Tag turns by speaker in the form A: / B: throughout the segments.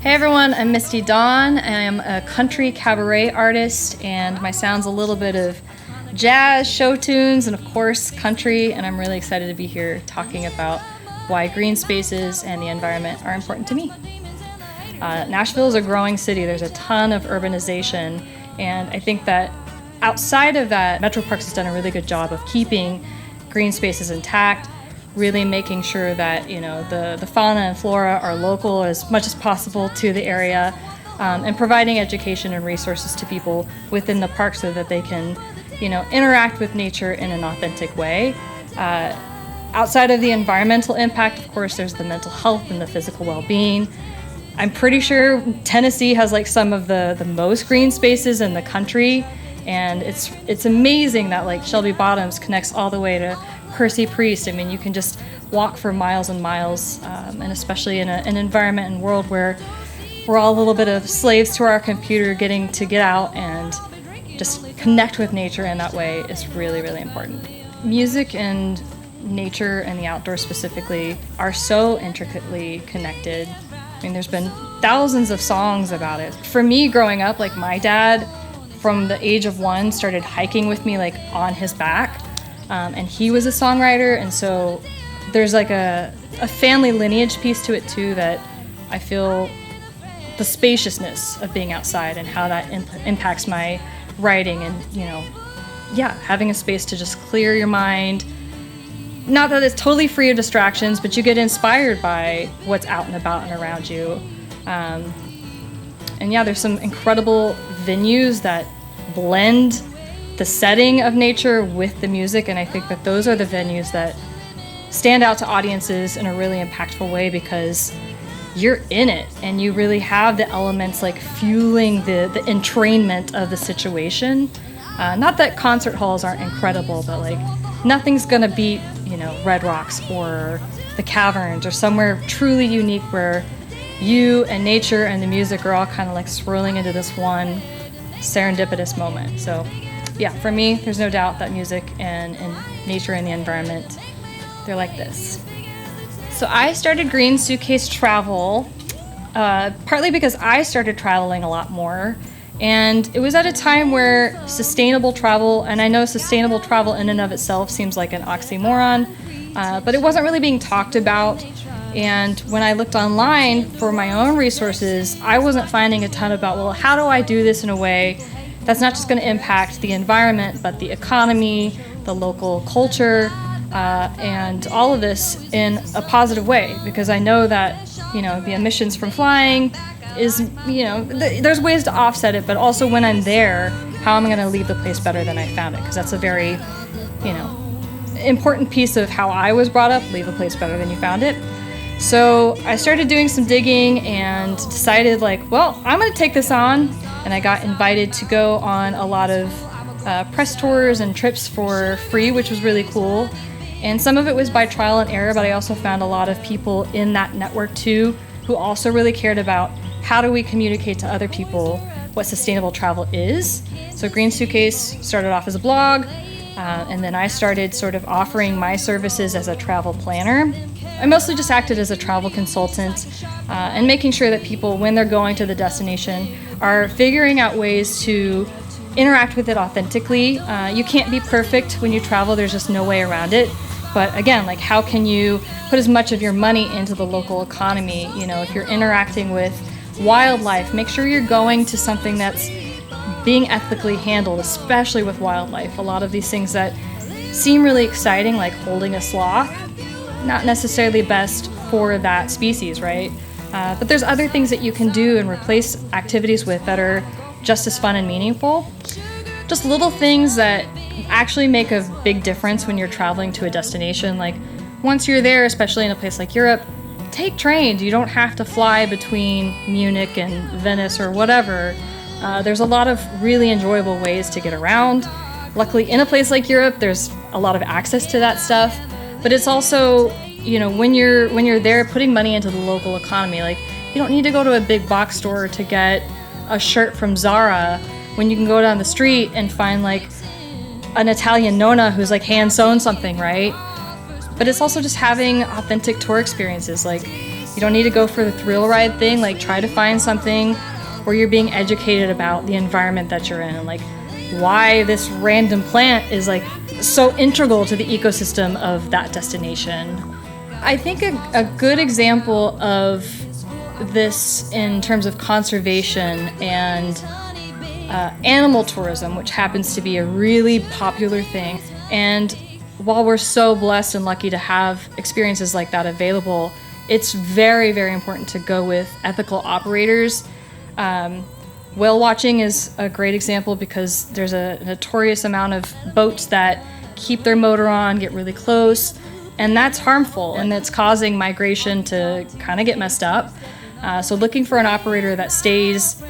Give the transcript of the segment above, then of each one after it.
A: Hey everyone, I'm Misty Dawn. I am a country cabaret artist, and my sound's a little bit of jazz, show tunes, and of course country, and I'm really excited to be here talking about why green spaces and the environment are important to me. Nashville is a growing city. There's a ton of urbanization, and I think that outside of that, Metro Parks has done a really good job of keeping green spaces intact, really making sure that the fauna and flora are local as much as possible to the area, and providing education and resources to people within the park so that they can interact with nature in an authentic way. Outside of the environmental impact, of course, there's the mental health and the physical well-being. I'm pretty sure Tennessee has some of the most green spaces in the country, and it's amazing that Shelby Bottoms connects all the way to Percy Priest. I mean, you can just walk for miles and miles, and especially in an environment and world where we're all a little bit of slaves to our computer, getting to get out and just connect with nature in that way is really, really important. Music and nature and the outdoors specifically are so intricately connected. I mean, there's been thousands of songs about it. For me, growing up, my dad, from the age of 1, started hiking with me on his back. And he was a songwriter, and so there's a family lineage piece to it too, that I feel the spaciousness of being outside and how that impacts my writing, and having a space to just clear your mind. Not that it's totally free of distractions, but you get inspired by what's out and about and around you. There's some incredible venues that blend the setting of nature with the music, and I think that those are the venues that stand out to audiences in a really impactful way, because you're in it and you really have the elements fueling the entrainment of the situation. Not that concert halls aren't incredible, but nothing's gonna beat Red Rocks or the Caverns or somewhere truly unique where you and nature and the music are all kind of swirling into this one serendipitous moment. So yeah, for me, there's no doubt that music and nature and the environment, they're like this. So I started Green Suitcase Travel partly because I started traveling a lot more, and it was at a time where sustainable travel, and I know sustainable travel in and of itself seems like an oxymoron, but it wasn't really being talked about. And when I looked online for my own resources, I wasn't finding a ton about, well, how do I do this in a way that's not just going to impact the environment, but the economy, the local culture, and all of this in a positive way. Because I know that, the emissions from flying is, there's ways to offset it, but also when I'm there, how am I going to leave the place better than I found it? Because that's a very, important piece of how I was brought up, leave a place better than you found it. So I started doing some digging and decided well, I'm going to take this on. And I got invited to go on a lot of press tours and trips for free, which was really cool. And some of it was by trial and error, but I also found a lot of people in that network too who also really cared about how do we communicate to other people what sustainable travel is. So Green Suitcase started off as a blog, and then I started sort of offering my services as a travel planner. I mostly just acted as a travel consultant, and making sure that people, when they're going to the destination, are figuring out ways to interact with it authentically. You can't be perfect when you travel, there's just no way around it. But again, how can you put as much of your money into the local economy? If you're interacting with wildlife, make sure you're going to something that's being ethically handled, especially with wildlife. A lot of these things that seem really exciting, like holding a sloth, not necessarily best for that species, right? But there's other things that you can do and replace activities with that are just as fun and meaningful. Just little things that actually make a big difference when you're traveling to a destination. Once you're there, especially in a place like Europe, take trains. You don't have to fly between Munich and Venice or whatever. There's a lot of really enjoyable ways to get around. Luckily, in a place like Europe, there's a lot of access to that stuff. But it's also, when you're there, putting money into the local economy. You don't need to go to a big box store to get a shirt from Zara when you can go down the street and find an Italian nonna who's hand sewn something, right? But it's also just having authentic tour experiences. You don't need to go for the thrill ride thing. Like, try to find something where you're being educated about the environment that you're in, like why this random plant is like so integral to the ecosystem of that destination. I think a good example of this in terms of conservation and animal tourism, which happens to be a really popular thing. And while we're so blessed and lucky to have experiences like that available, it's very, very important to go with ethical operators. Whale watching is a great example because there's a notorious amount of boats that keep their motor on, get really close, and that's harmful, and it's causing migration to kind of get messed up. So looking for an operator that stays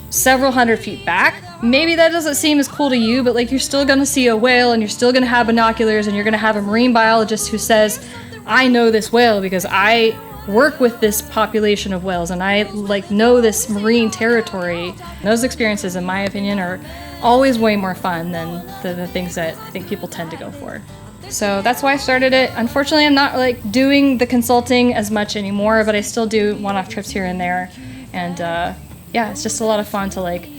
A: several hundred feet back. Maybe that doesn't seem as cool to you, but like, you're still gonna see a whale and you're still gonna have binoculars and you're gonna have a marine biologist who says, I know this whale because I work with this population of whales and I like know this marine territory. Those experiences, in my opinion, are always way more fun than the things that I think people tend to go for. So that's why I started it. Unfortunately, I'm not like doing the consulting as much anymore, but I still do one-off trips here and there. And yeah, it's just a lot of fun to like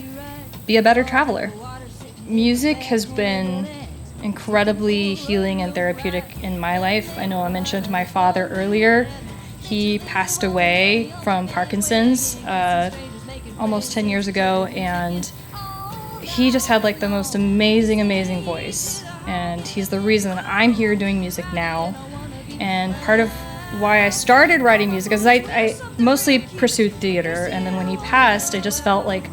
A: be a better traveler. Music has been incredibly healing and therapeutic in my life. I know I mentioned my father earlier. He passed away from Parkinson's almost 10 years ago, and he just had like the most amazing voice. And he's the reason that I'm here doing music now. And part of why I started writing music is I mostly pursued theater, and then when he passed, I just felt like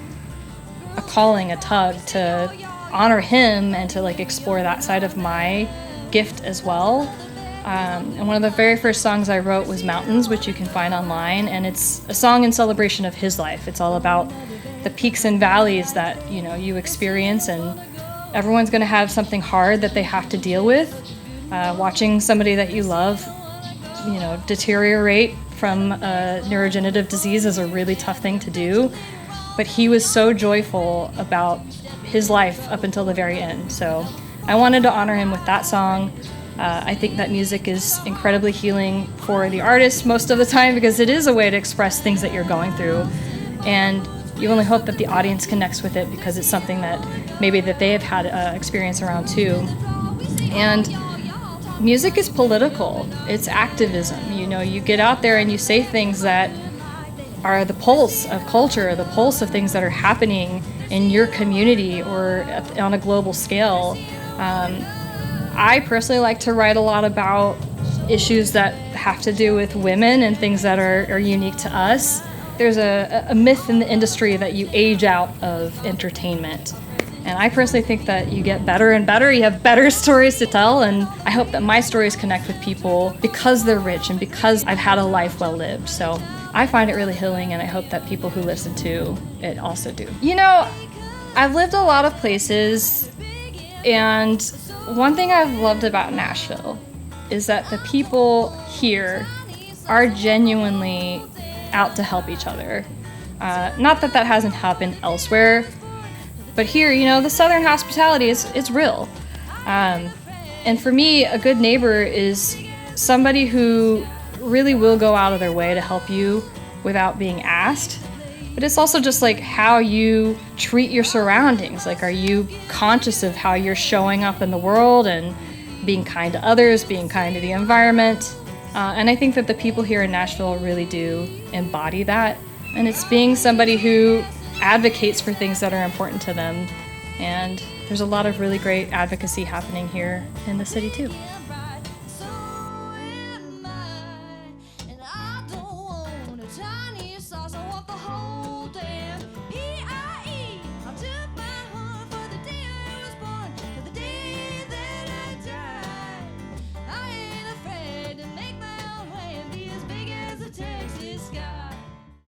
A: a calling, a tug to honor him and to like explore that side of my gift as well. And one of the very first songs I wrote was Mountains, which you can find online, and it's a song in celebration of his life. It's all about the peaks and valleys that, you know, you experience, and everyone's going to have something hard that they have to deal with. Watching somebody that you love, you know, deteriorate from a neurodegenerative disease is a really tough thing to do, but he was so joyful about his life up until the very end. So I wanted to honor him with that song. I think that music is incredibly healing for the artist most of the time because it is a way to express things that you're going through, and you only hope that the audience connects with it because it's something that maybe that they have had experience around too. And music is political. It's activism. You know, you get out there and you say things that are the pulse of culture, the pulse of things that are happening in your community or on a global scale. I personally like to write a lot about issues that have to do with women and things that are unique to us. There's a myth in the industry that you age out of entertainment. And I personally think that you get better and better, you have better stories to tell, and I hope that my stories connect with people because they're rich and because I've had a life well lived. So I find it really healing, and I hope that people who listen to it also do. You know, I've lived a lot of places, and one thing I've loved about Nashville is that the people here are genuinely out to help each other. Not that that hasn't happened elsewhere, but here, you know, the Southern hospitality it's real. And for me, a good neighbor is somebody who really will go out of their way to help you without being asked. But it's also just like how you treat your surroundings. Like, are you conscious of how you're showing up in the world and being kind to others, being kind to the environment? And I think that the people here in Nashville really do embody that. And it's being somebody who advocates for things that are important to them. And there's a lot of really great advocacy happening here in the city too.